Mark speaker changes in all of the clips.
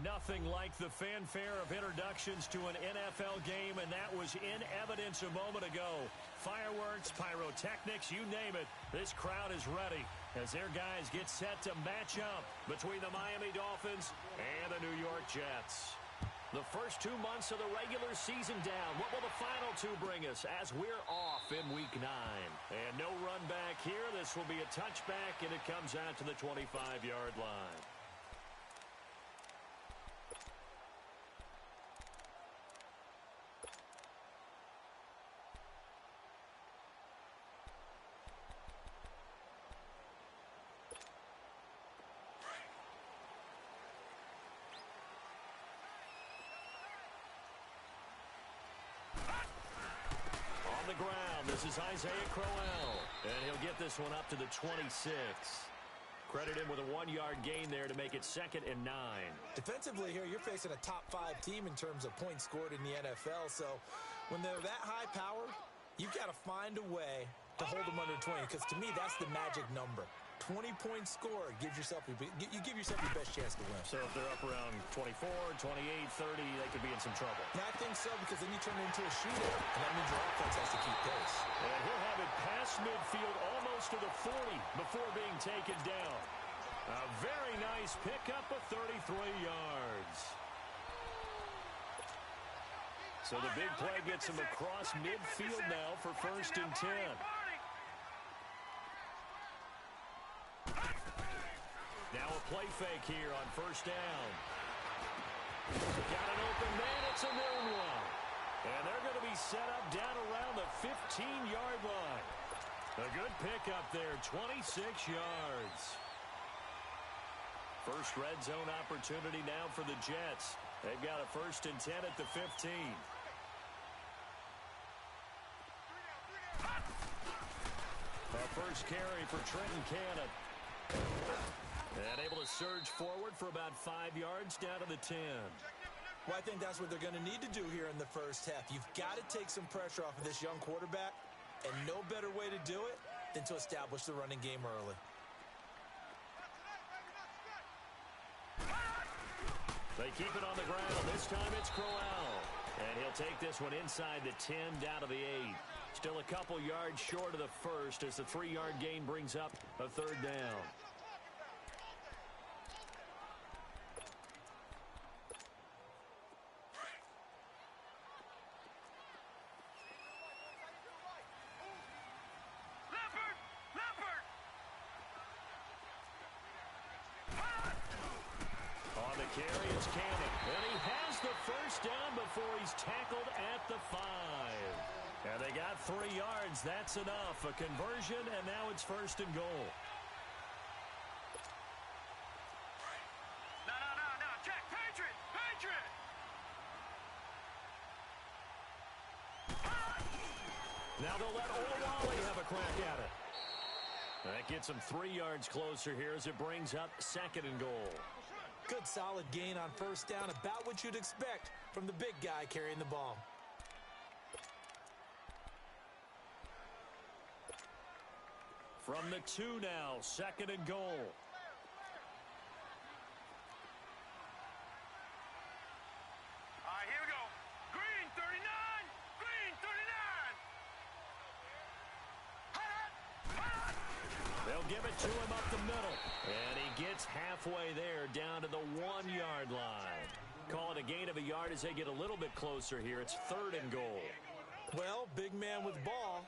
Speaker 1: Nothing like the fanfare of introductions to an NFL game, and that was in evidence a moment ago. Fireworks, pyrotechnics, you name it. This crowd is ready as their guys get set to match up between the Miami Dolphins and the New York Jets. The first 2 months of the regular season down. What will the final two bring us as we're off in Week 9? And no run back here. This will be a touchback, and it comes out to the 25-yard line. On the ground, this is Isaiah Crowell, and he'll get this one up to the 26. Credit him with a 1-yard gain there to make it 2nd and 9.
Speaker 2: Defensively here, you're facing a top-5 team in terms of points scored in the NFL, so when they're that high-powered, you've got to find a way to hold them under 20, because to me, that's the magic number. 20-point score gives yourself you give yourself your best chance to win.
Speaker 1: So if they're up around 24, 28, 30, they could be in some trouble.
Speaker 2: And I think so, because then you turn it into a shootout, and that means your offense has to keep pace.
Speaker 1: And he'll have it past midfield almost to the 40 before being taken down. A very nice pickup of 33 yards. So the big play gets him across midfield now for 1st and 10. Now a play fake here on 1st down. Got an open man. It's a noon one. And they're going to be set up down around the 15-yard line. A good pickup there, 26 yards. First red zone opportunity now for the Jets. They've got a 1st and 10 at the 15. A first carry for Trenton Cannon. And able to surge forward for about 5 yards down to the 10.
Speaker 2: Well, I think that's what they're going to need to do here in the first half. You've got to take some pressure off of this young quarterback, and no better way to do it than to establish the running game early.
Speaker 1: They keep it on the ground. This time it's Crowell. And he'll take this one inside the 10 down to the 8. Still a couple yards short of the first as the 3-yard gain brings up a 3rd down. On the carry, it's Cannon. And he has the 1st down before he's tackled at the 5. And they got 3 yards. That's enough. A conversion, and now it's 1st and goal.
Speaker 3: No. Check. Patriot.
Speaker 1: Now they'll let Olawale have a crack at it. That gets him 3 yards closer here as it brings up 2nd and goal.
Speaker 2: Good solid gain on 1st down, about what you'd expect from the big guy carrying the ball.
Speaker 1: From the 2 now, 2nd and goal.
Speaker 3: All right, here we go. Green 39.
Speaker 1: They'll give it to him up the middle. And he gets halfway there down to the 1-yard line. Call it a gain of a yard as they get a little bit closer here. It's 3rd and goal.
Speaker 2: Well, big man with ball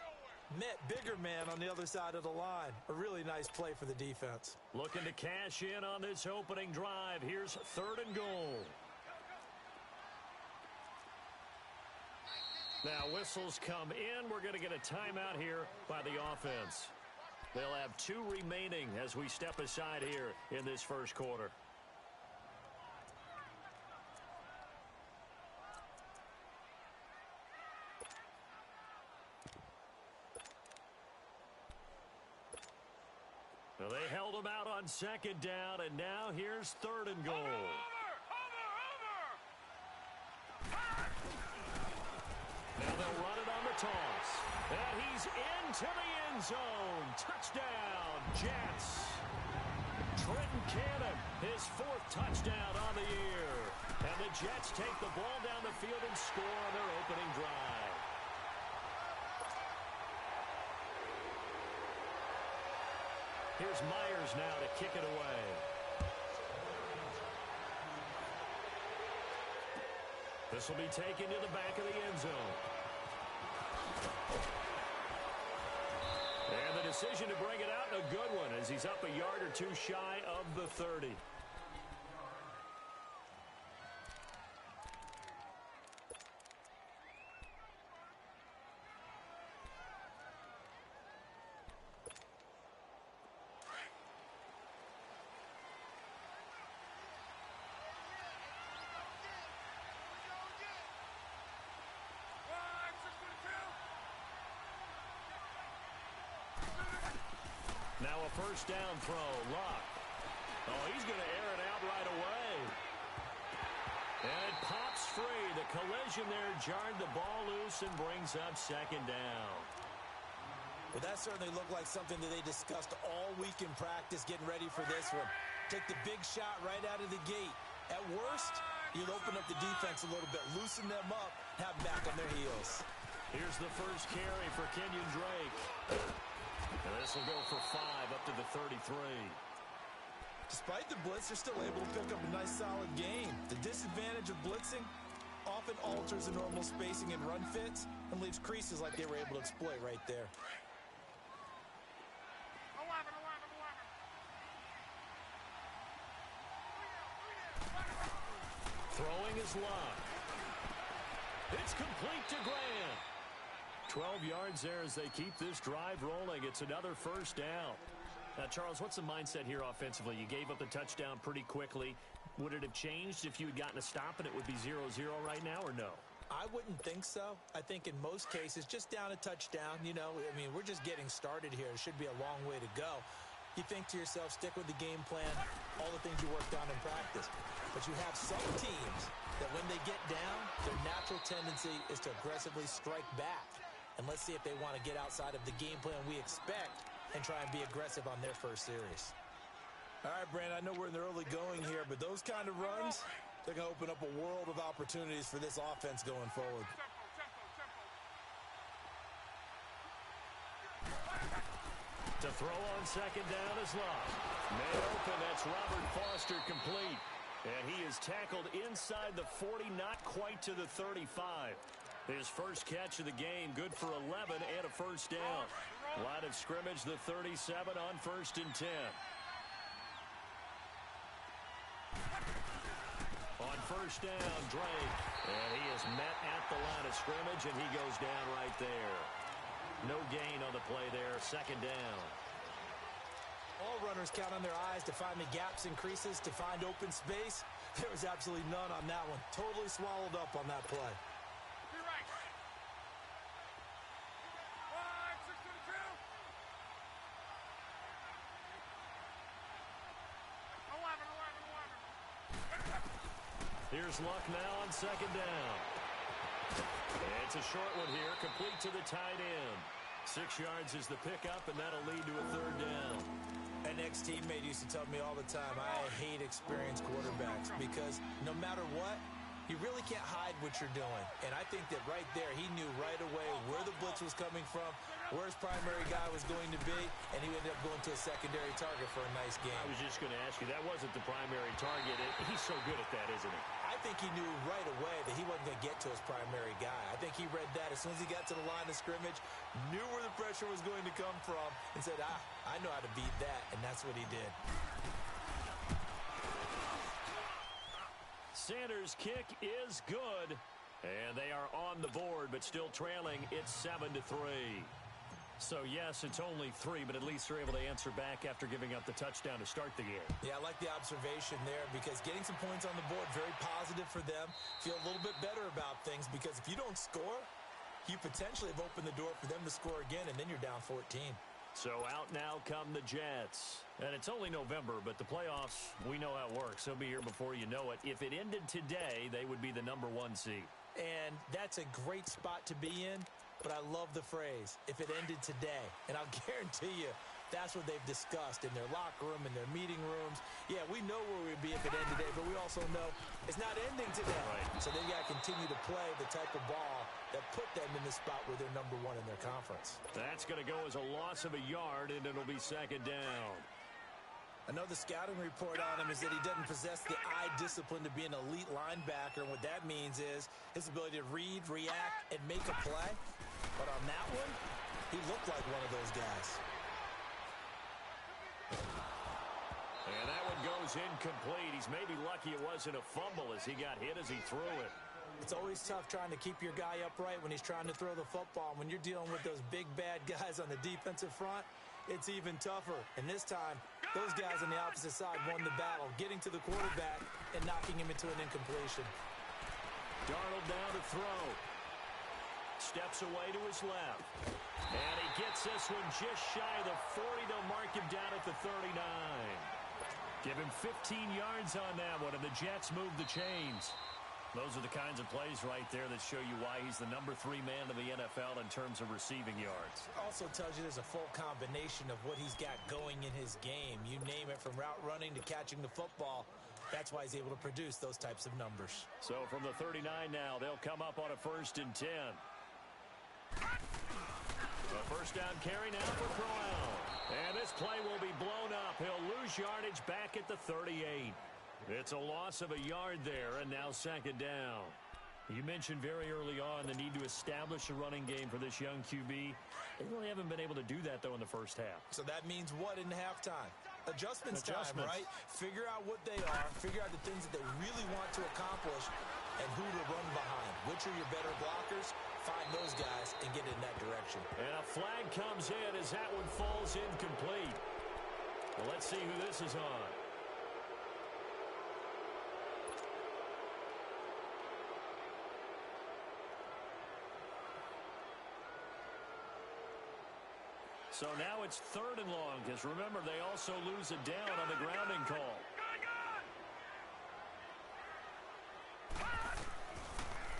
Speaker 2: met bigger man on the other side of the line. A really nice play for the defense.
Speaker 1: Looking to cash in on this opening drive. Here's 3rd and goal. Now whistles come in. We're going to get a timeout here by the offense. They'll have 2 remaining as we step aside here in this first quarter. Well, they held him out on 2nd down, and now here's 3rd and goal.
Speaker 3: Over.
Speaker 1: Now they'll run it on the toss. And he's into the end zone. Touchdown, Jets. Trenton Cannon, his 4th touchdown on the year. Jets take the ball down the field and score on their opening drive. Here's Myers now to kick it away. This will be taken to the back of the end zone. And the decision to bring it out, a good one, as he's up a yard or two shy of the 30. Now a first down throw. Luck. Oh, he's going to air it out right away. And it pops free. The collision there jarred the ball loose and brings up second down.
Speaker 2: Well, that certainly looked like something that they discussed all week in practice, getting ready for this one. Take the big shot right out of the gate. At worst, you'll open up the defense a little bit, loosen them up, have them back on their heels.
Speaker 1: Here's the first carry for Kenyon Drake. And this will go for 5 up to the 33.
Speaker 2: Despite the blitz, they're still able to pick up a nice, solid gain. The disadvantage of blitzing often alters the normal spacing and run fits and leaves creases like they were able to exploit right there.
Speaker 3: 11.
Speaker 1: Throwing is Luck. It's complete to Grant. 12 yards there as they keep this drive rolling. It's another first down. Now, Charles, what's the mindset here offensively? You gave up the touchdown pretty quickly. Would it have changed if you had gotten a stop and it would be 0-0 right now, or no?
Speaker 2: I wouldn't think so. I think in most cases, just down a touchdown, you know, I mean, we're just getting started here. It should be a long way to go. You think to yourself, stick with the game plan, all the things you worked on in practice. But you have some teams that when they get down, their natural tendency is to aggressively strike back. And let's see if they want to get outside of the game plan we expect and try and be aggressive on their first series. All right, Brandon, I know we're in the early going here, but those kind of runs, they're going to open up a world of opportunities for this offense going forward.
Speaker 1: To throw on second down is Luck. Man open, that's Robert Foster complete. And he is tackled inside the 40, not quite to the 35. His first catch of the game, good for 11 and a first down. Line of scrimmage, the 37 on 1st and 10. On first down, Drake. And he is met at the line of scrimmage, and he goes down right there. No gain on the play there, second down.
Speaker 2: All runners count on their eyes to find the gaps and creases, to find open space. There was absolutely none on that one. Totally swallowed up on that play.
Speaker 1: Here's Luck now on second down. It's a short one here, complete to the tight end. 6 yards is the pickup, and that'll lead to a third down.
Speaker 2: An ex-teammate used to tell me all the time, I hate experienced quarterbacks because no matter what, you really can't hide what you're doing. And I think that right there, he knew right away where the blitz was coming from, where his primary guy was going to be, and he ended up going to a secondary target for a nice game.
Speaker 1: I was just going to ask you, that wasn't the primary target. He's so good at that, isn't he?
Speaker 2: I think he knew right away that he wasn't going to get to his primary guy. I think he read that as soon as he got to the line of scrimmage, knew where the pressure was going to come from, and said, I know how to beat that, and that's what he did.
Speaker 1: Sanders' kick is good, and they are on the board, but still trailing. It's 7-3. So, yes, it's only 3, but at least they're able to answer back after giving up the touchdown to start the game.
Speaker 2: Yeah, I like the observation there because getting some points on the board, very positive for them. Feel a little bit better about things because if you don't score, you potentially have opened the door for them to score again, and then you're down 14.
Speaker 1: So out now come the Jets. And it's only November, but the playoffs, we know how it works. They'll be here before you know it. If it ended today, they would be the number 1 seed.
Speaker 2: And that's a great spot to be in, but I love the phrase, if it ended today. And I'll guarantee you, That's what they've discussed in their locker room, in their meeting rooms. Yeah, we know where we'd be if it ended today, but we also know it's not ending today.
Speaker 1: Right.
Speaker 2: So they got to continue to play the type of ball that put them in the spot where they're number one in their conference.
Speaker 1: That's going to go as a loss of a yard, and it'll be second down.
Speaker 2: Another scouting report on him is that he doesn't possess the eye discipline to be an elite linebacker. And what that means is his ability to read, react, and make a play. But on that one, he looked like one of those guys.
Speaker 1: And that one goes incomplete. He's maybe lucky it wasn't a fumble as he got hit as he threw it.
Speaker 2: It's always tough trying to keep your guy upright when he's trying to throw the football. When you're dealing with those big, bad guys on the defensive front, it's even tougher. And this time, those guys on the opposite side won the battle, getting to the quarterback and knocking him into an incompletion.
Speaker 1: Darnold down to throw. Steps away to his left. And he gets this one just shy of the 40. They'll mark him down at the 39. Give him 15 yards on that one, and the Jets move the chains. Those are the kinds of plays right there that show you why he's the number 3 man in the NFL in terms of receiving yards.
Speaker 2: Also tells you there's a full combination of what he's got going in his game. You name it, from route running to catching the football. That's why he's able to produce those types of numbers.
Speaker 1: So from the 39 now, they'll come up on a 1st and 10. A first down carry now for Crowell. And this play will be blown up. He'll lose yardage back at the 38. It's a loss of a yard there, and now second down. You mentioned very early on the need to establish a running game for this young QB. They really haven't been able to do that, though, in the first half.
Speaker 2: So that means what in halftime? Adjustments time, right? Figure out what they are, figure out the things that they really want to accomplish, and who to run behind. Which are your better blockers? Find those guys and get in that direction.
Speaker 1: And a flag comes in as that one falls incomplete. Well, let's see who this is on. So now it's 3rd and long, because remember, they also lose a down on the grounding call.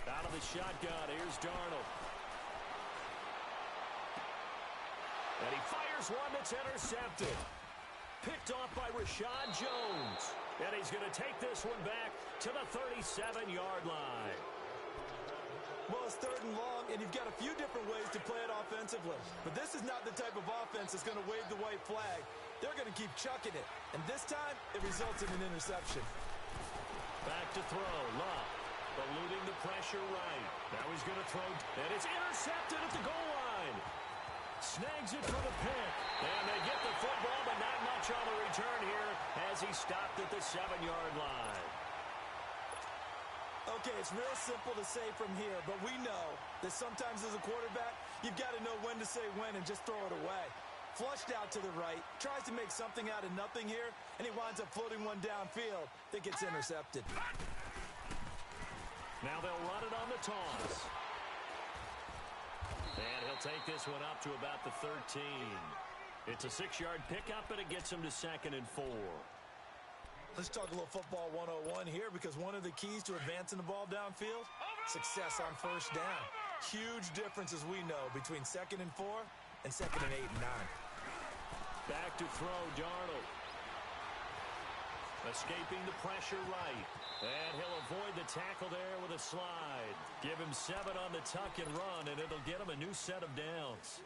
Speaker 1: Out of the shotgun, here's Darnold. And he fires one that's intercepted. Picked off by Rashad Jones. And he's going to take this one back to the 37-yard line.
Speaker 2: Well, it's 3rd and long, and you've got a few different ways to play it offensively. But this is not the type of offense that's going to wave the white flag. They're going to keep chucking it. And this time, it results in an interception.
Speaker 1: Back to throw. Love eluding the pressure right. Now he's going to throw, and it's intercepted at the goal line. Snags it for the pick. And they get the football, but not much on the return here as he stopped at the 7-yard line.
Speaker 2: Okay, it's real simple to say from here, but we know that sometimes as a quarterback, you've got to know when to say when and just throw it away. Flushed out to the right, tries to make something out of nothing here, and he winds up floating one downfield that gets intercepted.
Speaker 1: Now they'll run it on the toss. And he'll take this one up to about the 13. It's a 6-yard pickup, and it gets him to 2nd and 4.
Speaker 2: Let's talk a little football 101 here, because one of the keys to advancing the ball downfield, success on first down. Huge difference, as we know, between 2nd and 4 and 2nd and 8 and 9.
Speaker 1: Back to throw, Darnold. Escaping the pressure right. And he'll avoid the tackle there with a slide. Give him 7 on the tuck and run, and it'll get him a new set of downs.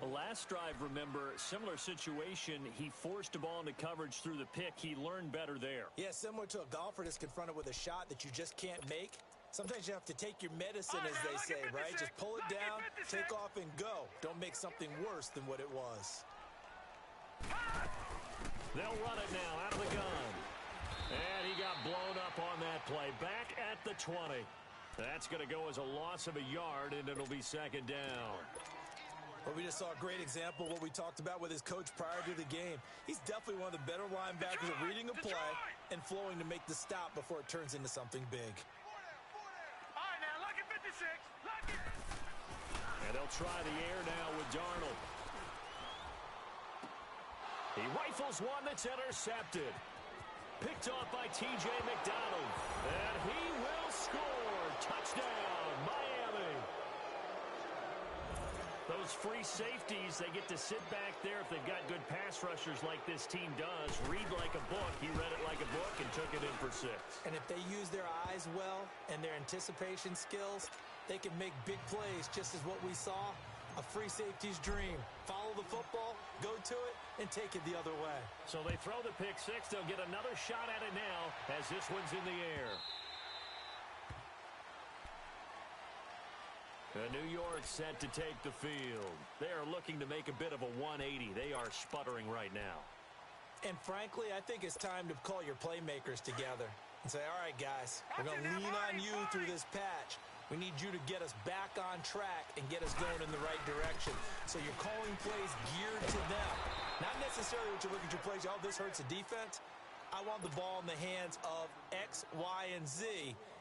Speaker 1: The last drive, remember, similar situation. He forced a ball into coverage through the pick. He learned better there.
Speaker 2: Yeah, similar to a golfer that's confronted with a shot that you just can't make. Sometimes you have to take your medicine, as they say, right? Just pull it down, take off, and go. Don't make something worse than what it was.
Speaker 1: They'll run it now out of the gun. And he got blown up on that play. Back at the 20. That's going to go as a loss of a yard, and it'll be 2nd down.
Speaker 2: Well, we just saw a great example of what we talked about with his coach prior to the game. He's definitely one of the better linebackers at reading a play and flowing to make the stop before it turns into something big.
Speaker 3: All right, now, lock it 56. Lock it.
Speaker 1: And they'll try the air now with Darnold. He rifles one that's intercepted. Picked off by T.J. McDonald. And he will score. Touchdown, Miami. Those those free safeties, they get to sit back there if they've got good pass rushers like this team does. Read like a book. He read it like a book and took it in for 6.
Speaker 2: And if they use their eyes well and their anticipation skills, they can make big plays, just as what we saw. A free safety's dream. Follow the football, go to it, and take it the other way.
Speaker 1: So they throw the pick 6. They'll get another shot at it now as this one's in the air. New York set to take the field. They are looking to make a bit of a 180. They are sputtering right now.
Speaker 2: And frankly, I think it's time to call your playmakers together and say, all right, guys, we're going to lean on you through this patch. We need you to get us back on track and get us going in the right direction. So you're calling plays geared to them. Not necessarily what you look at your plays, oh, this hurts the defense. I want the ball in the hands of X, Y, and Z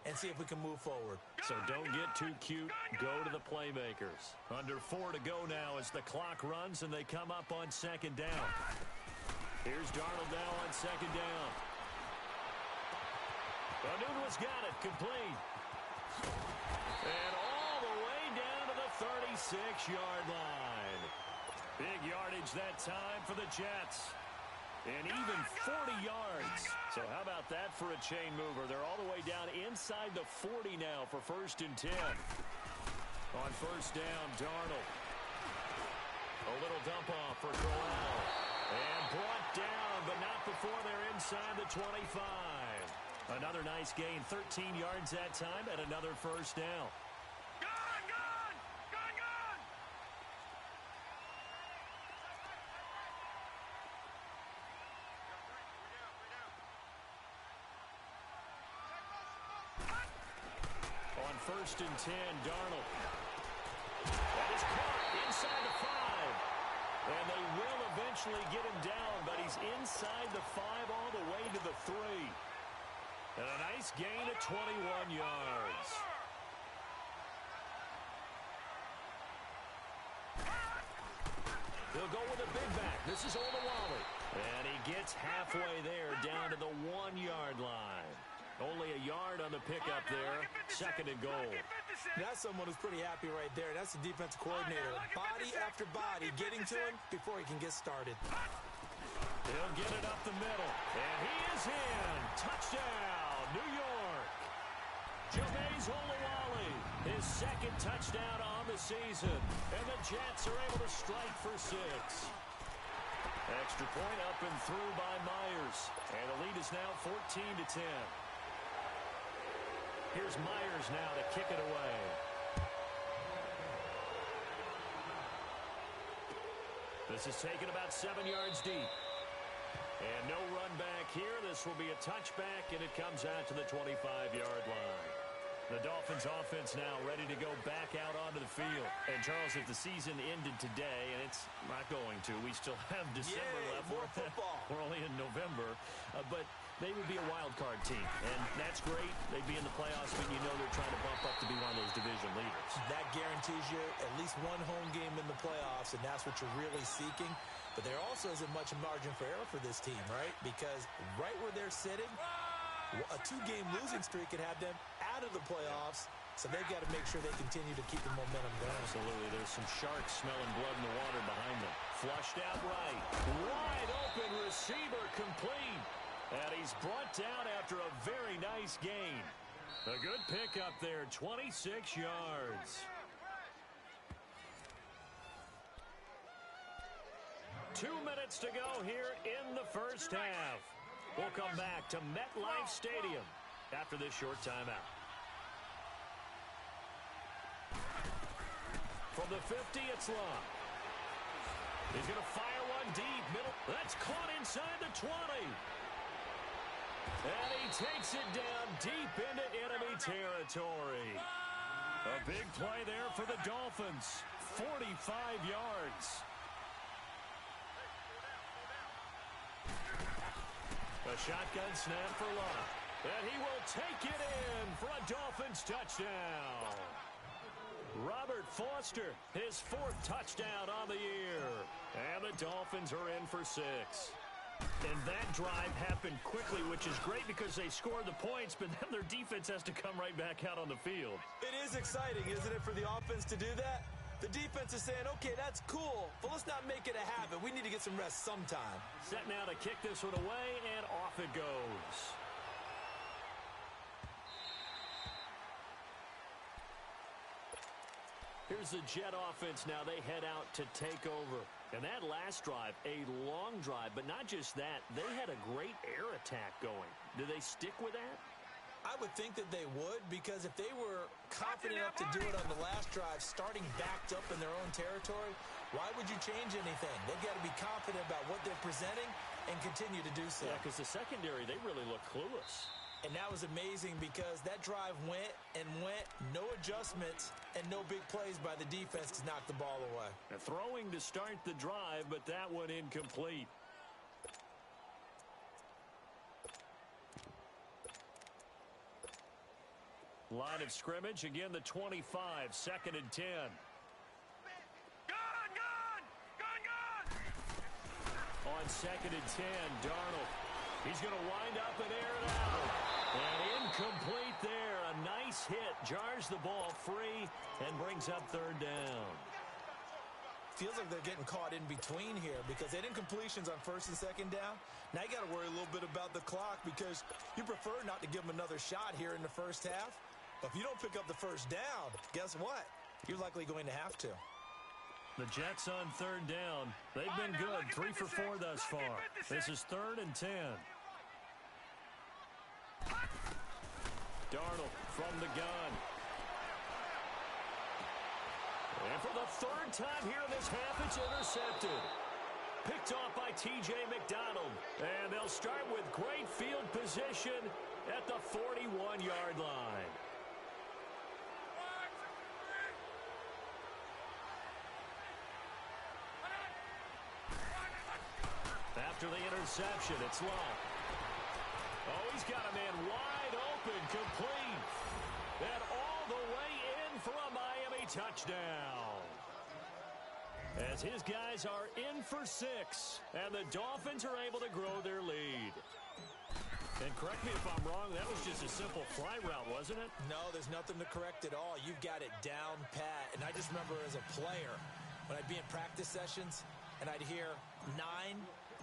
Speaker 2: and see if we can move forward.
Speaker 1: So don't get too cute. Go to the playmakers. Under 4 to go now as the clock runs and they come up on 2nd down. Here's Darnold now on 2nd down. Newton's got it complete. And all the way down to the 36-yard line. Big yardage that time for the Jets. And even 40 yards. So how about that for a chain mover? They're all the way down inside the 40 now for 1st and 10. On 1st down, Darnold. A little dump off for Corral. And brought down, but not before they're inside the 25. Another nice gain, 13 yards that time, and another 1st down. On 1st and 10, Darnold. That is caught inside the 5. And they will eventually get him down, but he's inside the 5 all the way to the 3. And a nice gain of 21 yards. He'll go with a big back. This is Olawale. And he gets halfway there down to the 1-yard line. Only a yard on the pickup there. 2nd and goal.
Speaker 2: That's someone who's pretty happy right there. That's the defensive coordinator. Body after body getting to him before he can get started.
Speaker 1: He'll get it up the middle. And he is in. Touchdown, New York. Jabez Olawale, his 2nd touchdown on the season. And the Jets are able to strike for 6. Extra point up and through by Myers. And the lead is now 14-10. Here's Myers now to kick it away. This is taken about 7 yards deep. And no run back here. This will be a touchback, and it comes out to the 25-yard line. The Dolphins offense now ready to go back out onto the field. And, Charles, if the season ended today, and it's not going to, we still have December left.
Speaker 2: More football.
Speaker 1: We're only in November. But they would be a wild card team. And that's great. They'd be in the playoffs, but you know they're trying to bump up to be one of those division leaders. That
Speaker 2: guarantees you at least one home game in the playoffs, and that's what you're really seeking. But there also isn't much margin for error for this team, right? Because right where they're sitting, a 2-game losing streak could have them out of the playoffs, so they've got to make sure they continue to keep the momentum going.
Speaker 1: Absolutely. There's some sharks smelling blood in the water behind them. Flushed out right. Wide open receiver complete. And he's brought down after a very nice gain. A good pickup there, 26 yards. 2 minutes to go here in the 1st half. We'll come back to MetLife Stadium after this short timeout. From the 50, it's Long. He's going to fire one deep. Middle. That's caught inside the 20. And he takes it down deep into enemy territory. A big play there for the Dolphins. 45 yards. A shotgun snap for Love. And he will take it in for a Dolphins touchdown. Robert Foster, his 4th touchdown on the year. And the Dolphins are in for 6. And that drive happened quickly, which is great because they scored the points, but then their defense has to come right back out on the field.
Speaker 2: It is exciting, isn't it, for the offense to do that? The defense is saying, okay, that's cool, but let's not make it a habit. We need to get some rest sometime.
Speaker 1: Set now to kick this one away, and off it goes. Here's the Jet offense now. They head out to take over. And that last drive, a long drive, but not just that. They had a great air attack going. Do they stick with that?
Speaker 2: I would think that they would, because if they were confident enough to do it on the last drive, starting backed up in their own territory, why would you change anything? They've got to be confident about what they're presenting and continue to do so.
Speaker 1: Yeah, because the secondary, they really look clueless.
Speaker 2: And that was amazing because that drive went and went, no adjustments, and no big plays by the defense to knock the ball away.
Speaker 1: And throwing to start the drive, but that one incomplete. Line of scrimmage, again the 25, 2nd and 10. On 2nd and 10, Darnold. He's going to wind up and air it out. And incomplete there. A nice hit. Jars the ball free and brings up 3rd down.
Speaker 2: Feels like they're getting caught in between here because they didn't completions on 1st and 2nd down. Now you got to worry a little bit about the clock because you prefer not to give them another shot here in the first half. But if you don't pick up the 1st down, guess what? You're likely going to have to.
Speaker 1: The Jets on 3rd down. They've been good. 3 for 4 thus far. This is 3rd and 10. Darnold from the gun. And for the 3rd time here in this half, it's intercepted. Picked off by T.J. McDonald. And they'll start with great field position at the 41-yard line. After the interception, it's Long. Oh, he's got a man wide open, complete. And all the way in for a Miami touchdown. As his guys are in for 6, and the Dolphins are able to grow their lead. And correct me if I'm wrong, that was just a simple fly route, wasn't it?
Speaker 2: No, there's nothing to correct at all. You've got it down pat. And I just remember as a player, when I'd be in practice sessions, and I'd hear 9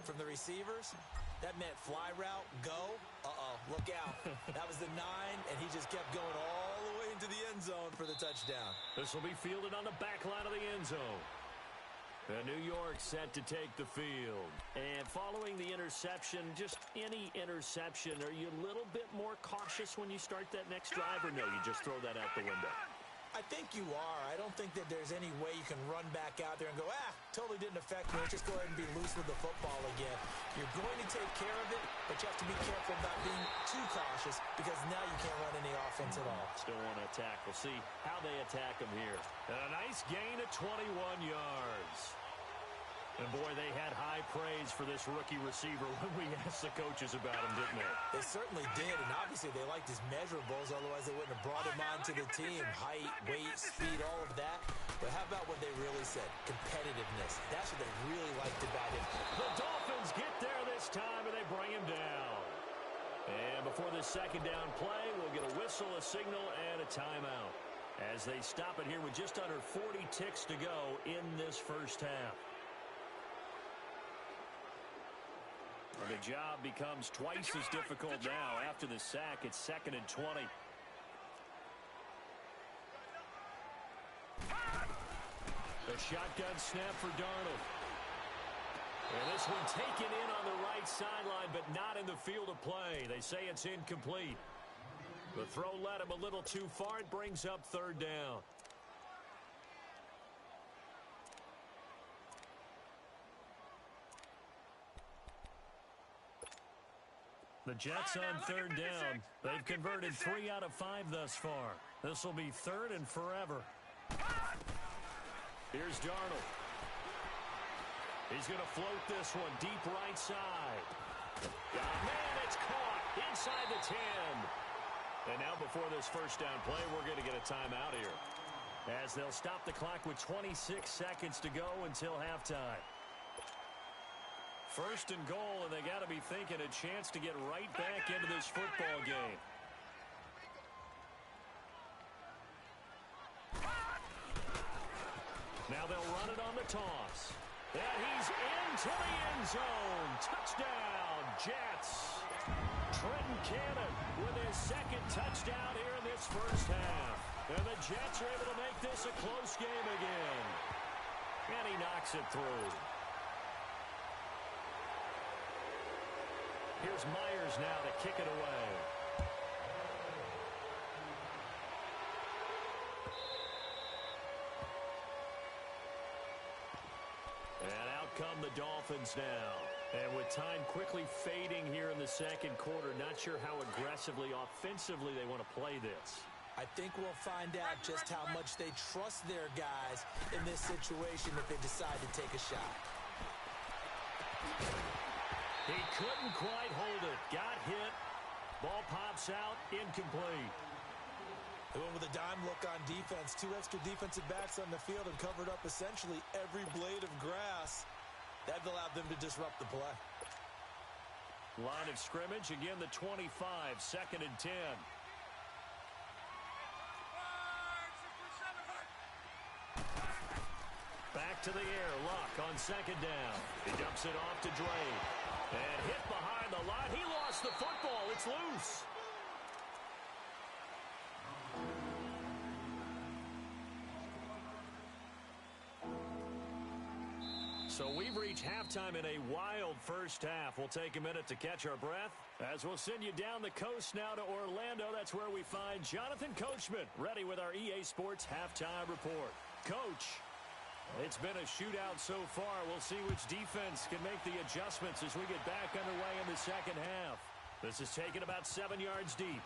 Speaker 2: from the receivers, that meant fly route, go, look out. That was the 9, and he just kept going all the way into the end zone for the touchdown.
Speaker 1: This will be fielded on the back line of the end zone. And New York set to take the field. And following the interception, just any interception, are you a little bit more cautious when you start that next drive, or no, you just throw that out the window?
Speaker 2: I think you are. I don't think that there's any way you can run back out there and go, totally didn't affect me. Let's just go ahead and be loose with the football again. You're going to take care of it, but you have to be careful about being too cautious because now you can't run any offense at all.
Speaker 1: Still want to attack. We'll see how they attack them here. And a nice gain of 21 yards. And, boy, they had high praise for this rookie receiver when we asked the coaches about him, didn't they?
Speaker 2: They certainly did, and obviously they liked his measurables, otherwise they wouldn't have brought him onto the team. Height, weight, speed, all of that. But how about what they really said? Competitiveness. That's what they really liked about him.
Speaker 1: The Dolphins get there this time, and they bring him down. And before this 2nd down play, we'll get a whistle, a signal, and a timeout as they stop it here with just under 40 ticks to go in this first half. The job becomes twice as difficult now. After the sack, it's 2nd and 20. The shotgun snap for Darnold. And this one taken in on the right sideline, but not in the field of play. They say it's incomplete. The throw led him a little too far. It brings up 3rd down. The Jets on 3rd down. They've converted 3 out of 5 thus far. This will be 3rd and forever. Here's Darnold. He's going to float this one deep right side. Man, it's caught inside the 10. And now before this first down play, we're going to get a timeout here, as they'll stop the clock with 26 seconds to go until halftime. 1st and goal, and they got to be thinking a chance to get right back into this football game. Now they'll run it on the toss. And he's into the end zone. Touchdown, Jets. Trenton Cannon with his second touchdown here in this first half. And the Jets are able to make this a close game again. And he knocks it through. Here's Myers now to kick it away. And out come the Dolphins now. And with time quickly fading here in the second quarter, not sure how aggressively, offensively they want to play this.
Speaker 2: I think we'll find out just how much they trust their guys in this situation if they decide to take a shot.
Speaker 1: He couldn't quite hold it. Got hit. Ball pops out. Incomplete.
Speaker 2: They went with a dime look on defense. 2 extra defensive backs on the field and covered up essentially every blade of grass. That allowed them to disrupt the play.
Speaker 1: Line of scrimmage. Again, the 25. 2nd and 10. Back to the air. Luck on 2nd down. He dumps it off to Drake. And hit behind the line. He lost the football. It's loose. So we've reached halftime in a wild first half. We'll take a minute to catch our breath as we'll send you down the coast now to Orlando. That's where we find Jonathan Coachman ready with our EA Sports halftime report. Coach, it's been a shootout so far. We'll see which defense can make the adjustments as we get back underway in the second half. This is taken about 7 yards deep.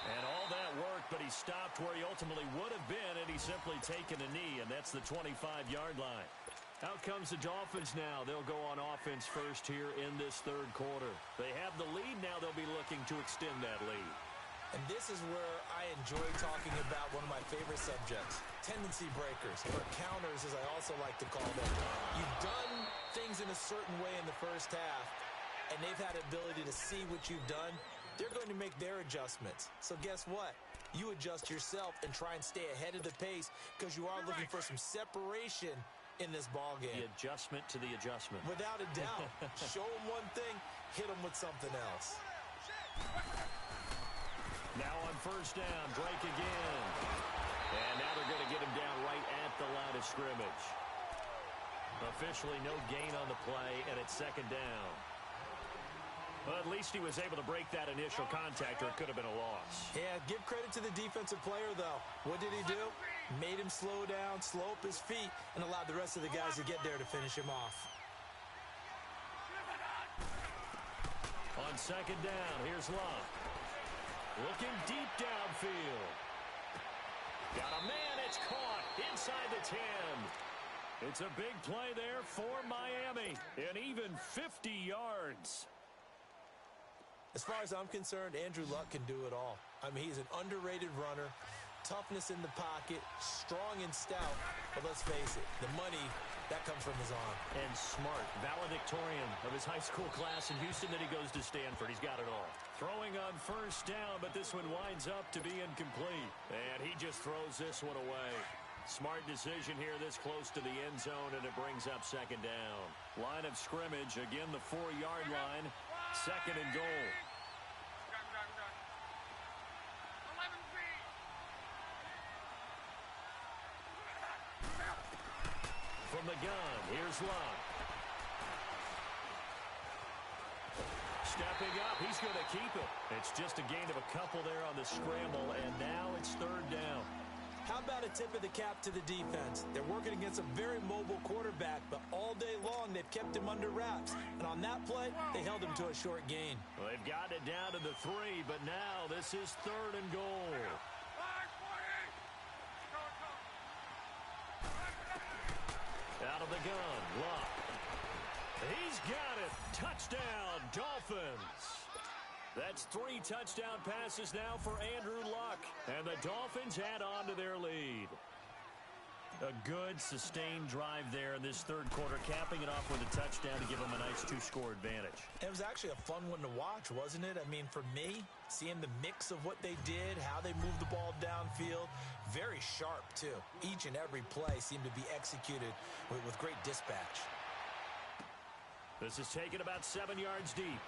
Speaker 1: And all that worked, but he stopped where he ultimately would have been, and he's simply taken a knee, and that's the 25-yard line. Out comes the Dolphins now. They'll go on offense first here in this third quarter. They have the lead now. They'll be looking to extend that lead.
Speaker 2: And this is where I enjoy talking about one of my favorite subjects, tendency breakers, or counters as I also like to call them. You've done things in a certain way in the first half, and they've had the ability to see what you've done. They're going to make their adjustments. So guess what? You adjust yourself and try and stay ahead of the pace because you are looking for some separation in this ball game.
Speaker 1: The adjustment to the adjustment.
Speaker 2: Without a doubt. Show them one thing, hit them with something else.
Speaker 1: Now on first down, Drake again. And now they're going to get him down right at the line of scrimmage. Officially no gain on the play, and it's 2nd down. Well, at least he was able to break that initial contact, or it could have been a loss.
Speaker 2: Yeah, give credit to the defensive player, though. What did he do? Made him slow down, slow up his feet, and allowed the rest of the guys to get there to finish him off.
Speaker 1: On 2nd down, here's Luck. Looking deep downfield. Got a man, it's caught inside the 10. It's a big play there for Miami, and even 50 yards.
Speaker 2: As far as I'm concerned, Andrew Luck can do it all. I mean, he's an underrated runner, toughness in the pocket, strong and stout. But let's face it, the money, that comes from his arm.
Speaker 1: And smart, valedictorian of his high school class in Houston, then he goes to Stanford. He's got it all. Throwing on first down, but this one winds up to be incomplete. And he just throws this one away. Smart decision here this close to the end zone, and it brings up 2nd down. Line of scrimmage, again the 4-yard line. 2nd and goal. From the gun, here's Luck. Stepping up, he's going to keep it. It's just a gain of a couple there on the scramble, and now it's 3rd down.
Speaker 2: How about a tip of the cap to the defense? They're working against a very mobile quarterback, but all day long they've kept him under wraps. And on that play, they held him to a short gain.
Speaker 1: Well, they've gotten it down to the 3, but now this is 3rd and goal. Out of the gun, Luck. He's got it. Touchdown, Dolphins. That's 3 touchdown passes now for Andrew Luck. And the Dolphins add on to their lead. A good, sustained drive there in this third quarter, capping it off with a touchdown to give them a nice two-score advantage.
Speaker 2: It was actually a fun one to watch, wasn't it? I mean, for me, seeing the mix of what they did, how they moved the ball downfield, very sharp, too. Each and every play seemed to be executed with great dispatch.
Speaker 1: This is taken about 7 yards deep.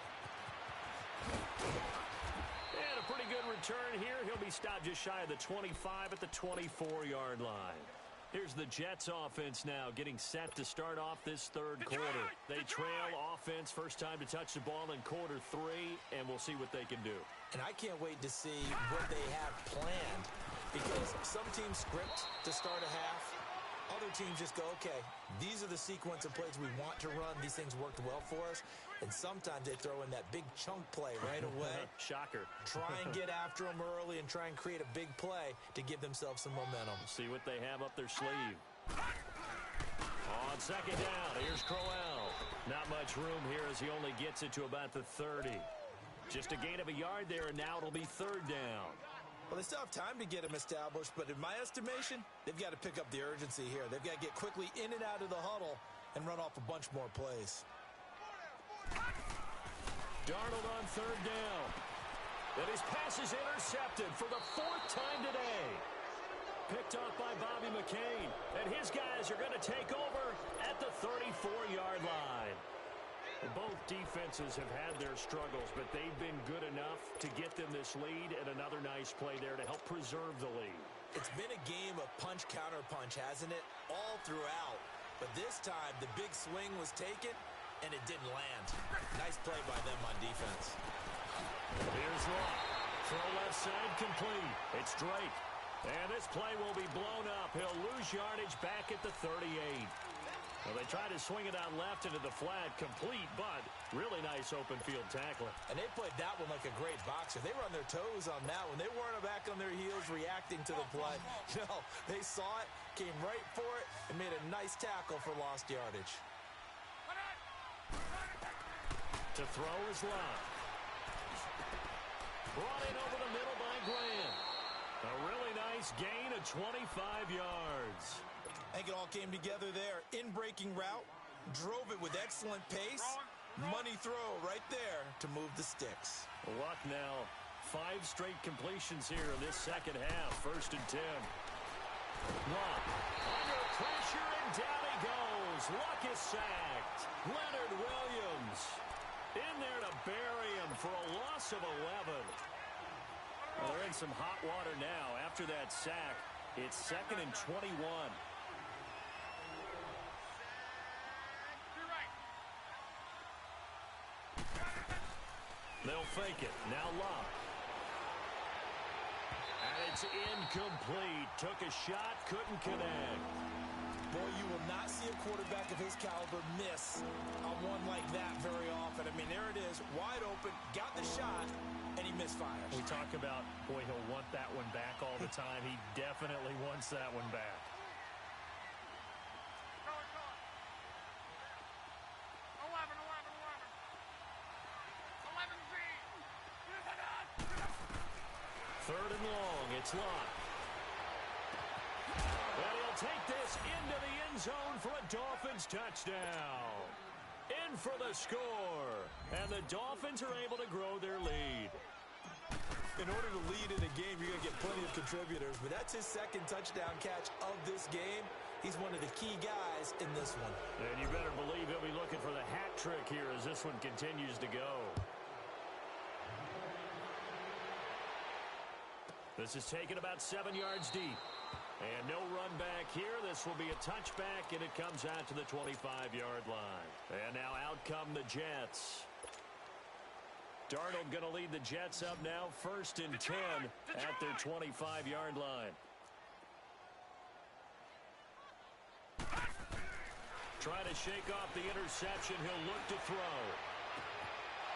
Speaker 1: And a pretty good return here. He'll be stopped just shy of the 25 at the 24-yard line. Here's the Jets offense now getting set to start off this third quarter. They trail offense first time to touch the ball in quarter 3, and we'll see what they can do.
Speaker 2: And I can't wait to see what they have planned, because some teams script to start a half. Other teams just go, okay, these are the sequence of plays we want to run. These things worked well for us. And sometimes they throw in that big chunk play right away.
Speaker 1: Shocker.
Speaker 2: Try and get after them early and try and create a big play to give themselves some momentum.
Speaker 1: See what they have up their sleeve. On second down, here's Crowell. Not much room here as he only gets it to about the 30. Just a gain of a yard there, and now it'll be third down.
Speaker 2: Well, they still have time to get him established, but in my estimation, they've got to pick up the urgency here. They've got to get quickly in and out of the huddle and run off a bunch more plays.
Speaker 1: Darnold on third down. And his pass is intercepted for the 4th time today. Picked off by Bobby McCain. And his guys are going to take over at the 34-yard line. Both defenses have had their struggles, but they've been good enough to get them this lead, and another nice play there to help preserve the lead.
Speaker 2: It's been a game of punch-counter-punch, hasn't it? All throughout. But this time, the big swing was taken, and it didn't land. Nice play by them on defense.
Speaker 1: Here's Locke. Throw left side complete. It's Drake. And this play will be blown up. He'll lose yardage back at the 38. Well, they try to swing it out left into the flat, complete, but really nice open field tackling.
Speaker 2: And they played that one like a great boxer. They were on their toes on that one. They weren't back on their heels reacting to the play. No, they saw it, came right for it, and made a nice tackle for lost yardage.
Speaker 1: To throw is Locke. Brought in over the middle by Grant. A really nice gain of 25 yards.
Speaker 2: I think it all came together there. In-breaking route, drove it with excellent pace. Money throw right there to move the sticks.
Speaker 1: Luck now, 5 straight completions here in this second half. 1st and 10. Luck under pressure, and down he goes. Luck is sacked. Leonard Williams in there to bury him for a loss of 11. Well, they're in some hot water now. After that sack, it's 2nd and 21. They'll fake it. Now Locke. And it's incomplete. Took a shot, couldn't connect.
Speaker 2: Boy, you will not see a quarterback of his caliber miss on one like that very often. I mean, there it is, wide open, got the shot, and he misfires.
Speaker 1: We talk about, boy, he'll want that one back all the time. He definitely wants that one back. Third and long, it's Locke. And he'll take this into the end zone for a Dolphins touchdown. In for the score. And the Dolphins are able to grow their lead.
Speaker 2: In order to lead in a game, you're going to get plenty of contributors, but that's his 2nd touchdown catch of this game. He's one of the key guys in this one.
Speaker 1: And you better believe he'll be looking for the hat trick here as this one continues to go. This is taken about 7 yards deep. And no run back here. This will be a touchback, and it comes out to the 25-yard line. And now out come the Jets. Darnold going to lead the Jets up now, 1st and 10 at their 25-yard line. Trying to shake off the interception. He'll look to throw.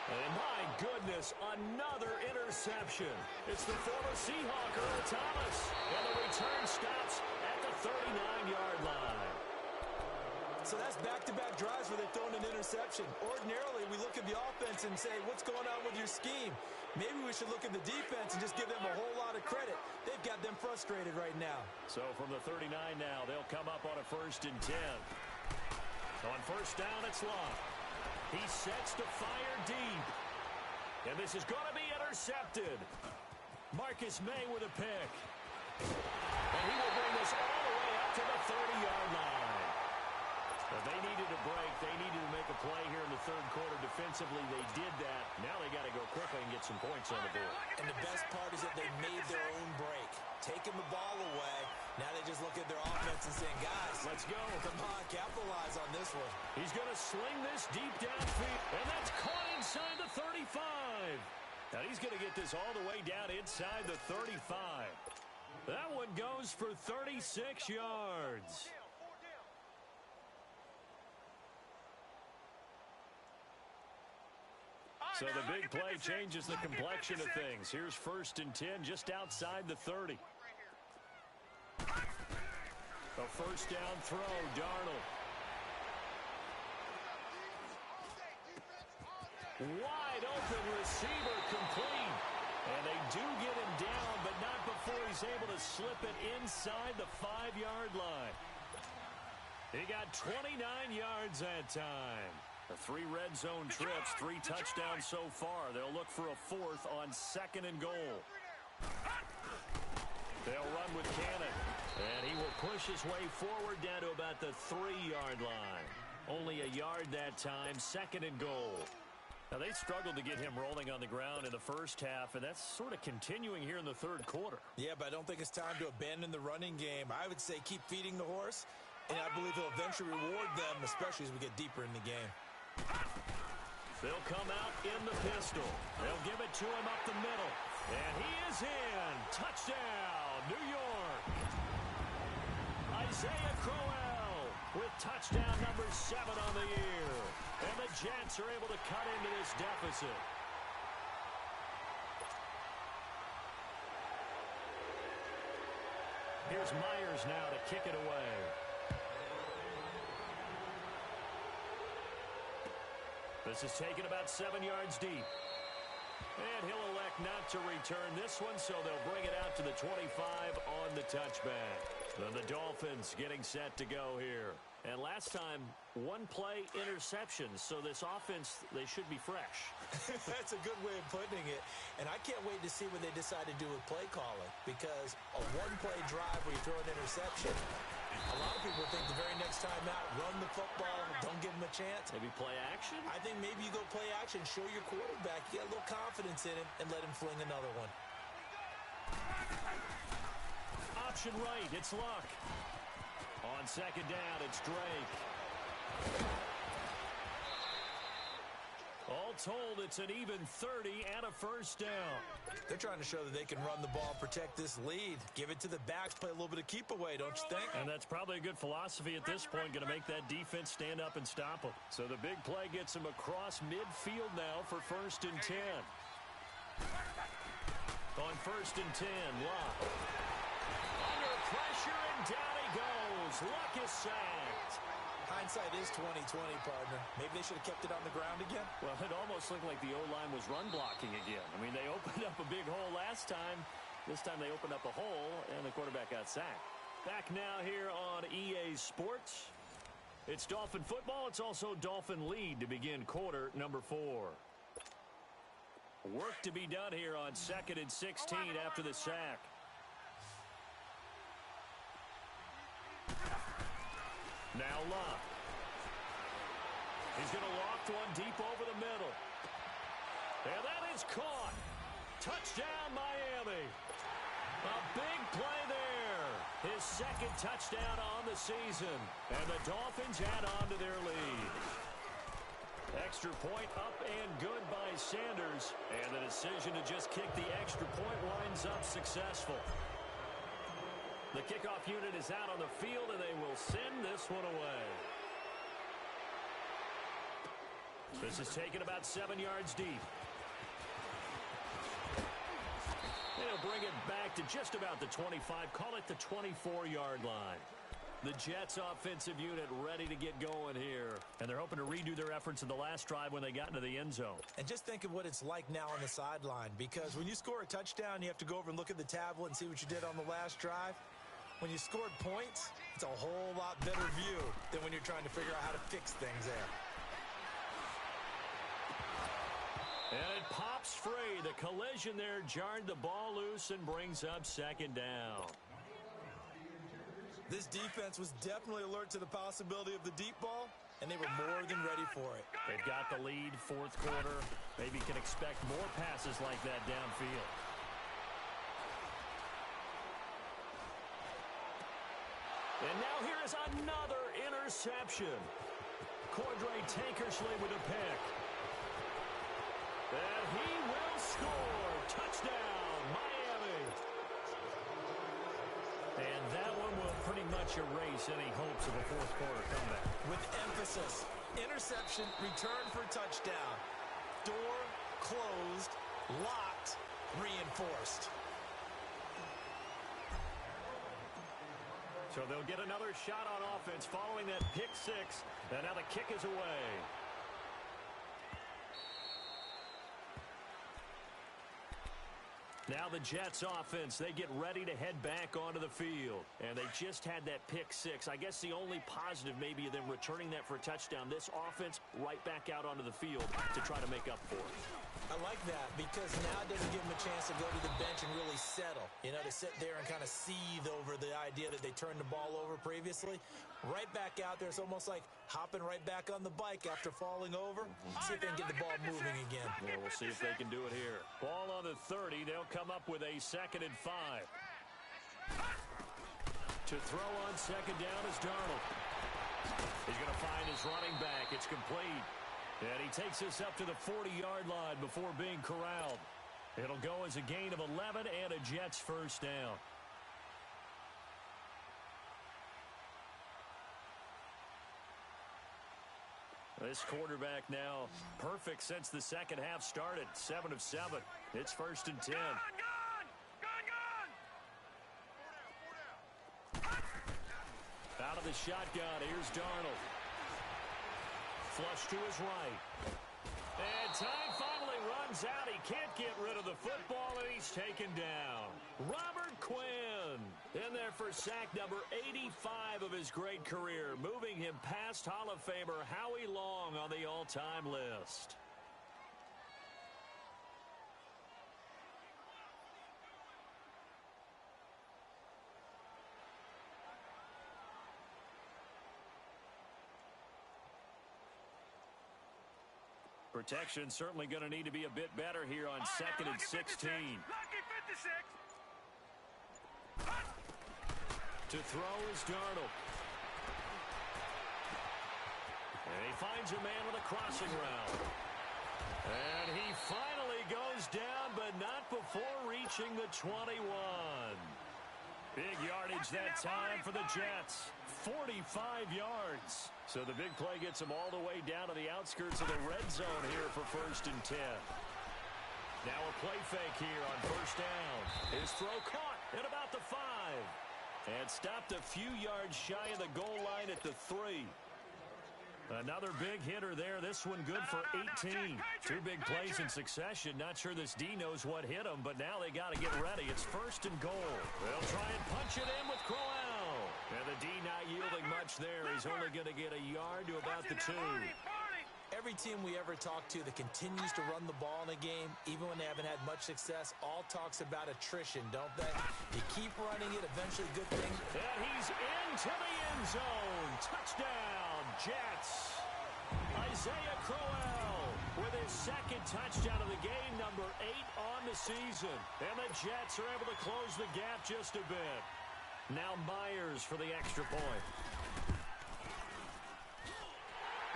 Speaker 1: And my goodness, another interception. It's the former Seahawk, Earl Thomas. And the return stops at the 39-yard line.
Speaker 2: So that's back-to-back drives where they've thrown an interception. Ordinarily, we look at the offense and say, what's going on with your scheme? Maybe we should look at the defense and just give them a whole lot of credit. They've got them frustrated right now.
Speaker 1: So from the 39 now, they'll come up on a 1st and 10. On 1st down, it's Love. He sets to fire deep. And this is going to be intercepted. Marcus May with a pick. And he will bring this all the way up to the 30-yard line. But they needed a break. They needed to make a play here in the 3rd quarter. Defensively, they did that. Now they got to go quickly and get some points on the board.
Speaker 2: And the best part is that they made their own break. Taking the ball away. Now they just look at their offense and saying, guys,
Speaker 1: let's go.
Speaker 2: Come on, capitalize on this one.
Speaker 1: He's going to sling this deep downfield. And that's caught inside the 35. Now he's going to get this all the way down inside the 35. That one goes for 36 yards. So the big play changes the complexion of things. Here's 1st and 10 just outside the 30. A 1st down throw, Darnold. Wide open receiver complete. And they do get him down, but not before he's able to slip it inside the 5-yard line. He got 29 yards that time. The 3 red zone trips, 3 touchdowns so far. They'll look for a 4th on 2nd and goal. They'll run with Cannon. And he will push his way forward down to about the 3-yard line. Only a yard that time, 2nd and goal. Now, they struggled to get him rolling on the ground in the 1st half, and that's sort of continuing here in the 3rd quarter.
Speaker 2: Yeah, but I don't think it's time to abandon the running game. I would say keep feeding the horse, and I believe he'll eventually reward them, especially as we get deeper in the game.
Speaker 1: They'll come out in the pistol. They'll give it to him up the middle. And he is in. Touchdown, New York. Isaiah Crowell with touchdown number 7 on the year. And the Jets are able to cut into this deficit. Here's Myers now to kick it away. This is taken about 7 yards deep. And he'll elect not to return this one, so they'll bring it out to the 25 on the touchback. And the Dolphins getting set to go here. And last time, 1-play interception, so this offense, they should be fresh.
Speaker 2: That's a good way of putting it. And I can't wait to see what they decide to do with play calling, because a 1-play drive where you throw an interception, a lot of people think the very next time out, run the football, don't give them a chance.
Speaker 1: Maybe play action?
Speaker 2: I think maybe you go play action, show your quarterback, you get a little confidence in him, and let him fling another one.
Speaker 1: Option right, it's Luck. On 2nd down, it's Drake. All told, it's an even 30 and a 1st down.
Speaker 2: They're trying to show that they can run the ball and protect this lead. Give it to the backs, play a little bit of keep away, don't you think?
Speaker 1: And that's probably a good philosophy at this point, going to make that defense stand up and stop them. So the big play gets him across midfield now for 1st and 10. On 1st and 10, Luck. Under pressure, and down he goes. Luck is sacked.
Speaker 2: Hindsight is 20/20, partner. Maybe they should have kept it on the ground again.
Speaker 1: Well, it almost looked like the O-line was run blocking again. I mean, they opened up a big hole last time. This time they opened up a hole, and the quarterback got sacked. Back now here on EA Sports. It's Dolphin football. It's also Dolphin lead to begin quarter number 4. Work to be done here on 2nd and 16 after the sack. Now Luck. He's going to loft one deep over the middle. And that is caught. Touchdown, Miami. A big play there. His 2nd touchdown on the season. And the Dolphins add on to their lead. Extra point up and good by Sanders. And the decision to just kick the extra point winds up successful. The kickoff unit is out on the field, and they will send this one away. This is taken about 7 yards deep. They'll bring it back to just about the 25. Call it the 24-yard line. The Jets offensive unit ready to get going here. And they're hoping to redo their efforts in the last drive when they got into the end zone.
Speaker 2: And just think of what it's like now on the sideline, because when you score a touchdown, you have to go over and look at the tablet and see what you did on the last drive. When you scored points, it's a whole lot better view than when you're trying to figure out how to fix things there.
Speaker 1: And it pops free. The collision there jarred the ball loose and brings up second down.
Speaker 2: This defense was definitely alert to the possibility of the deep ball, and they were more than ready for it.
Speaker 1: They've got the lead, fourth quarter. Maybe can expect more passes like that downfield. And now here is another interception. Cordray Tankersley with a pick. And he will score. Touchdown, Miami. And that one will pretty much erase any hopes of a fourth quarter comeback.
Speaker 2: With emphasis, interception, return for touchdown. Door closed, locked, reinforced.
Speaker 1: So they'll get another shot on offense following that pick six. And now the kick is away. Now the Jets offense, they get ready to head back onto the field. And they just had that pick six. I guess the only positive maybe of them returning that for a touchdown. This offense right back out onto the field to try to make up for it.
Speaker 2: I like that because now it doesn't give them a chance to go to the bench and really settle. You know, to sit there and kind of seethe over the idea that they turned the ball over previously. Right back out there, it's almost like hopping right back on the bike after falling over. See if they can get the ball moving again.
Speaker 1: Yeah, we'll see if they can do it here. Ball on the 30. They'll come up with a 2nd and 5. To throw on second down is Darnold. He's going to find his running back. It's complete. And he takes us up to the 40-yard line before being corralled. It'll go as a gain of 11 and a Jets first down. This quarterback now perfect since the second half started. 7 of 7. It's 1st and 10. Out of the shotgun, here's Darnold. Flush to his right. And time finally runs out. He can't get rid of the football, and he's taken down. Robert Quinn in there for sack number 85 of his great career, moving him past Hall of Famer Howie Long on the all-time list. Protection certainly going to need to be a bit better here on 2nd and 16.
Speaker 3: Lucky 56.
Speaker 1: To throw is Darnold. And he finds a man with a crossing route. And he finally goes down, but not before reaching the 21. Big yardage that time for the Jets. 45 yards. So the big play gets them all the way down to the outskirts of the red zone here for 1st and 10. Now a play fake here on 1st down. His throw caught at about the 5. And stopped a few yards shy of the goal line at the 3. Another big hitter there. This one good for 18. 2 big plays in succession. Not sure this D knows what hit him, but now they got to get ready. It's 1st and goal. They'll try and punch it in with Crowell. And the D not yielding much there. He's only going to get a yard to about the 2.
Speaker 2: Every team we ever talk to that continues to run the ball in a game, even when they haven't had much success, all talks about attrition, don't they? You keep running it, eventually good thing.
Speaker 1: And he's into the end zone. Touchdown, Jets. Isaiah Crowell with his 2nd touchdown of the game, number 8 on the season. And the Jets are able to close the gap just a bit. Now Myers for the extra point.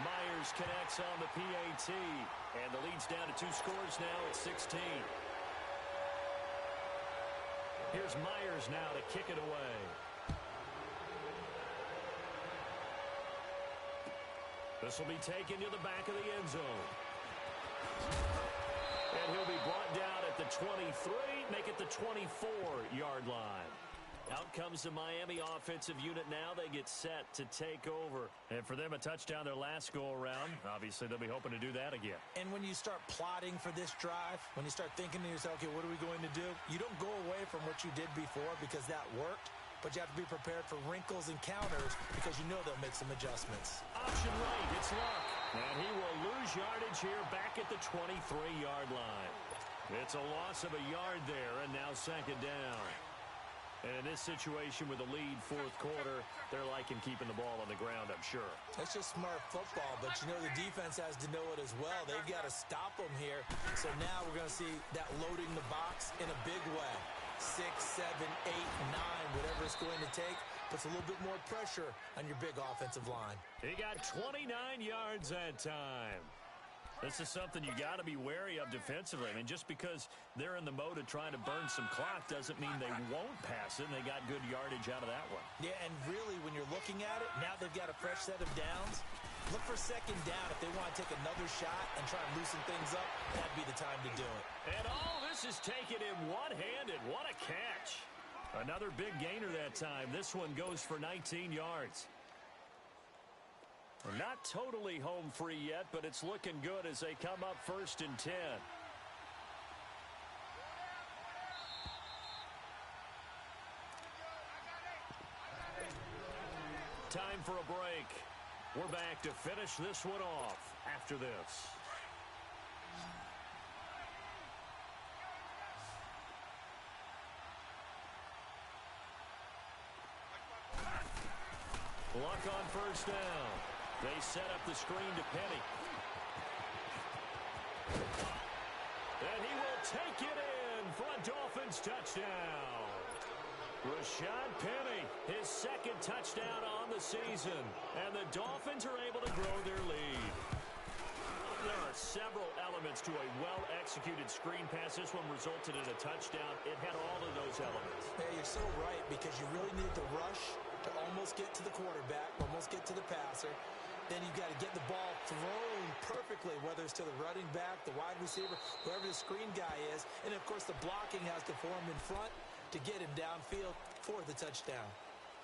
Speaker 1: Myers connects on the PAT. And the lead's down to 2 scores now at 16. Here's Myers now to kick it away. This will be taken to the back of the end zone. And he'll be brought down at the 23, make it the 24-yard line. Out comes the Miami offensive unit now. They get set to take over. And for them, a touchdown their last go-around. Obviously, they'll be hoping to do that again.
Speaker 2: And when you start plotting for this drive, when you start thinking to yourself, okay, what are we going to do? You don't go away from what you did before because that worked. But you have to be prepared for wrinkles and counters because you know they'll make some adjustments.
Speaker 1: Option right, it's Luck. And he will lose yardage here back at the 23-yard line. It's a loss of a yard there, and now second down. And in this situation with the lead fourth quarter, they're liking keeping the ball on the ground, I'm sure.
Speaker 2: That's just smart football, but you know the defense has to know it as well. They've got to stop them here. So now we're going to see that loading the box in a big way. 6, 7, 8, 9, whatever it's going to take, puts a little bit more pressure on your big offensive line.
Speaker 1: He got 29 yards that time. This is something you got to be wary of defensively. I mean, just because they're in the mode of trying to burn some clock doesn't mean they won't pass it, and they got good yardage out of that one.
Speaker 2: Yeah, and really, when you're looking at it, now they've got a fresh set of downs. Look for second down if they want to take another shot and try and loosen things up. That'd be the time to do it.
Speaker 1: And all this is taken in one-handed. What a catch. Another big gainer that time. This one goes for 19 yards. We're not totally home free yet, but it's looking good as they come up 1st and 10. Time for a break. We're back to finish this one off after this. Luck on first down. They set up the screen to Penny. And he will take it in for a Dolphins touchdown. Rashad Penny, his second touchdown on the season. And the Dolphins are able to grow their lead. There are several elements to a well-executed screen pass. This one resulted in a touchdown. It had all of those elements.
Speaker 2: Yeah, you're so right because you really need the rush to almost get to the quarterback, almost get to the passer. Then you've got to get the ball thrown perfectly, whether it's to the running back, the wide receiver, whoever the screen guy is. And, of course, the blocking has to form in front to get him downfield for the touchdown.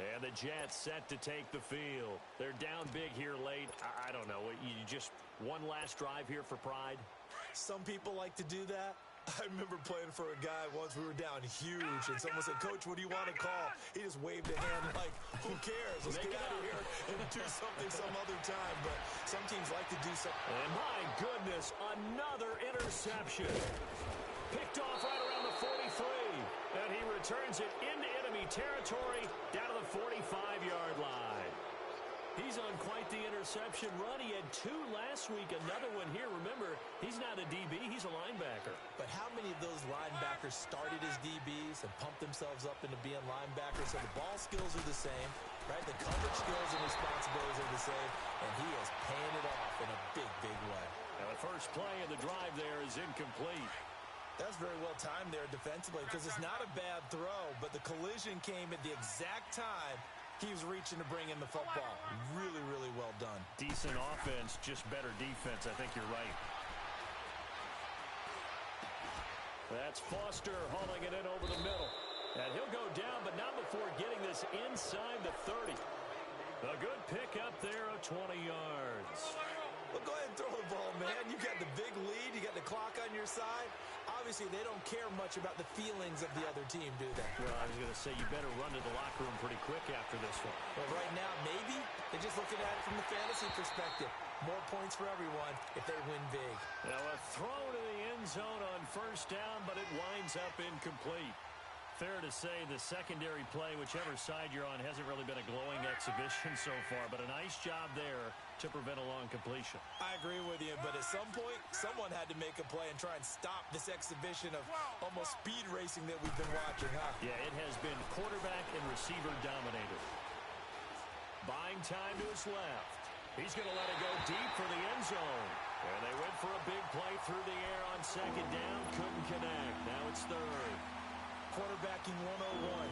Speaker 1: And the Jets set to take the field. They're down big here late. I don't know. You just one last drive here for pride?
Speaker 2: Some people like to do that. I remember playing for a guy once. We were down huge, and someone said, "Coach, what do you want to call?" He just waved a hand like, "Who cares? Let's get out of here and do something some other time." But some teams like to do something.
Speaker 1: And my goodness, another interception. Picked off right around the 43. And he returns it into enemy territory down to the 45-yard line. He's on quite the interception run. He had 2 last week, another one here. Remember, he's not a DB, he's a linebacker.
Speaker 2: But how many of those linebackers started as DBs and pumped themselves up into being linebackers? So the ball skills are the same, right? The coverage skills and responsibilities are the same, and he is paying it off in a big, big way.
Speaker 1: Now the first play of the drive there is incomplete.
Speaker 2: That's very well timed there defensively because it's not a bad throw, but the collision came at the exact time he was reaching to bring in the football. Really, really well done.
Speaker 1: Decent offense, just better defense. I think you're right. That's Foster hauling it in over the middle. And he'll go down, but not before getting this inside the 30. A good pickup there of 20 yards.
Speaker 2: Well, go ahead and throw the ball, man. You got the big lead. You got the clock on your side. Obviously, they don't care much about the feelings of the other team, do they?
Speaker 1: Well, I was going to say, you better run to the locker room pretty quick after this one.
Speaker 2: Well, right now, maybe they're just looking at it from the fantasy perspective. More points for everyone if they win big.
Speaker 1: Now, a throw to the end zone on first down, but it winds up incomplete. Fair to say the secondary play, whichever side you're on, hasn't really been a glowing exhibition so far, but a nice job there to prevent a long completion.
Speaker 2: I agree with you, but at some point, someone had to make a play and try and stop this exhibition of almost speed racing that we've been watching, huh?
Speaker 1: Yeah, it has been quarterback and receiver dominated. Buying time to his left. He's going to let it go deep for the end zone. And they went for a big play through the air on second down. Couldn't connect. Now it's third.
Speaker 2: Quarterbacking 101.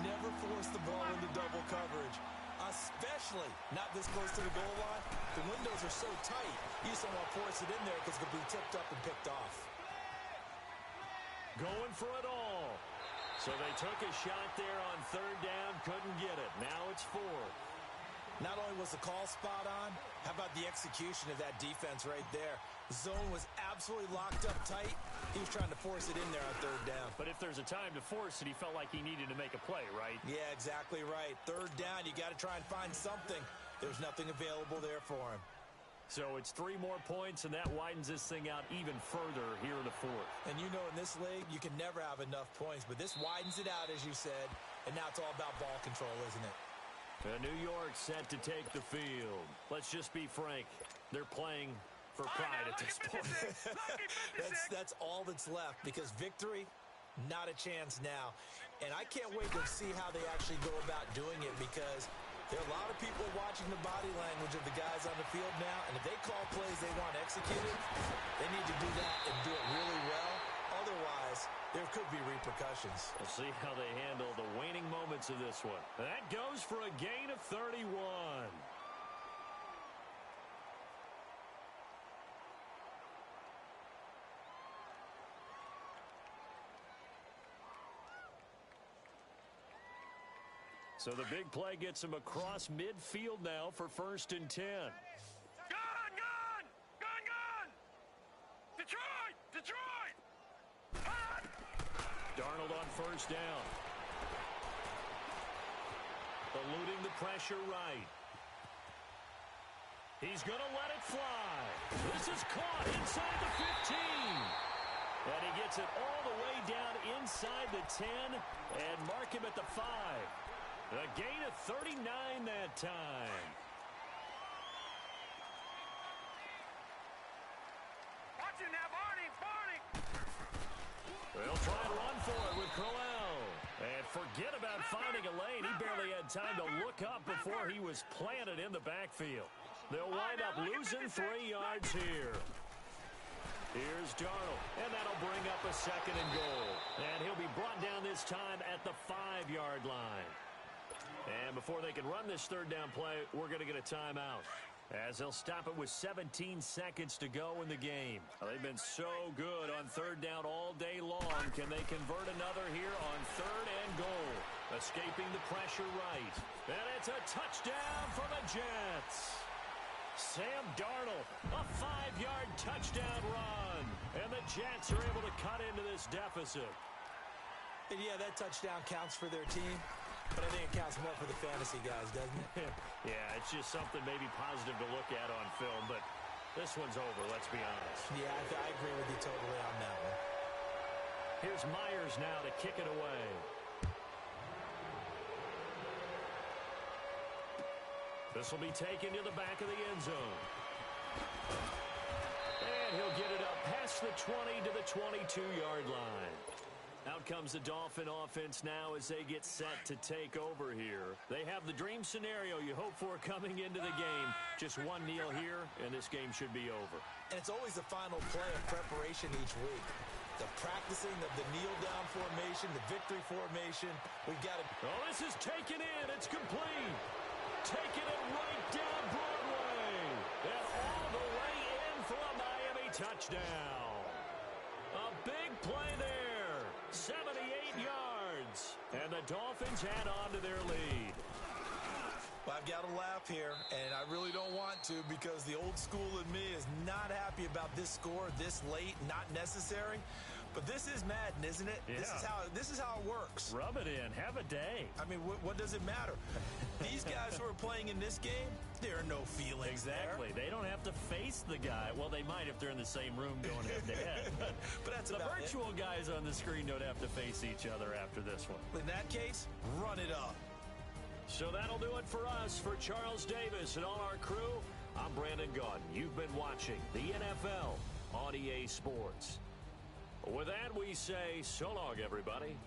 Speaker 2: Never force the ball into double coverage, especially not this close to the goal line. The windows are so tight, you just don't want to force it in there because it could be tipped up and picked off.
Speaker 1: Going for it all. So they took a shot there on third down, couldn't get it. Now it's fourth.
Speaker 2: Not only was the call spot on, how about the execution of that defense right there? The zone was absolutely locked up tight. He was trying to force it in there on third down.
Speaker 1: But if there's a time to force it, he felt like he needed to make a play, right?
Speaker 2: Yeah, exactly right. Third down, you got to try and find something. There's nothing available there for him.
Speaker 1: So it's 3 more points, and that widens this thing out even further here in the fourth.
Speaker 2: And you know in this league, you can never have enough points, but this widens it out, as you said, and now it's all about ball control, isn't it?
Speaker 1: New York set to take the field. Let's just be frank. They're playing for pride at this point.
Speaker 2: That's all that's left, because victory, not a chance now. And I can't wait to see how they actually go about doing it, because there are a lot of people watching the body language of the guys on the field now, and if they call plays they want executed, they need to do that and do it really well. Otherwise, there could be repercussions.
Speaker 1: We'll see how they handle the waning moments of this one. That goes for a gain of 31. So the big play gets him across midfield now for 1st and 10.
Speaker 3: Gone! Detroit!
Speaker 1: Darnold on 1st down. Eluding the pressure right. He's going to let it fly. This is caught inside the 15. And he gets it all the way down inside the 10 and mark him at the 5. A gain of 39 that time.
Speaker 3: Watch him now, Barney!
Speaker 1: They'll try and run for it with Crowell. And forget about finding a lane. He barely had time to look up before he was planted in the backfield. They'll wind up losing 3 yards here. Here's Darnold, and that'll bring up a 2nd and goal. And he'll be brought down this time at the 5-yard line. And before they can run this 3rd down play, we're going to get a timeout, as they'll stop it with 17 seconds to go in the game. They've been so good on 3rd down all day long. Can they convert another here on 3rd and goal? Escaping the pressure right. And it's a touchdown for the Jets. Sam Darnold, a 5-yard touchdown run. And the Jets are able to cut into this deficit.
Speaker 2: And yeah, that touchdown counts for their team. But I think it counts more for the fantasy guys, doesn't it?
Speaker 1: Yeah, it's just something maybe positive to look at on film, but this one's over, let's be honest.
Speaker 2: Yeah, I agree with you totally on that one.
Speaker 1: Here's Myers now to kick it away. This will be taken to the back of the end zone. And he'll get it up past the 20 to the 22-yard line. Out comes the Dolphin offense now as they get set to take over here. They have the dream scenario you hope for coming into the game. Just one kneel here, and this game should be over.
Speaker 2: And it's always the final play of preparation each week. The practicing of the kneel-down formation, the victory formation. We've got to...
Speaker 1: Oh, this is taken in. It's complete. Taking it right down Broadway. And all the way in for a Miami touchdown. A big play there. 78 yards. And the Dolphins add on to their lead.
Speaker 2: Well, I've got to laugh here, and I really don't want to because the old school in me is not happy about this score this late, not necessary. But this is Madden, isn't it?
Speaker 1: Yeah.
Speaker 2: This is how it works.
Speaker 1: Rub it in. Have a day.
Speaker 2: I mean, what does it matter? These guys who are playing in this game, there are no feelings
Speaker 1: Exactly.
Speaker 2: there.
Speaker 1: They don't have to face the guy. Well, they might if they're in the same room going head-to-head.
Speaker 2: But that's
Speaker 1: the
Speaker 2: about
Speaker 1: virtual guys on the screen don't have to face each other after this one.
Speaker 2: In that case, run it up.
Speaker 1: So that'll do it for us. For Charles Davis and all our crew, I'm Brandon Gaudin. You've been watching the NFL on EA Sports. With that, we say so long, everybody.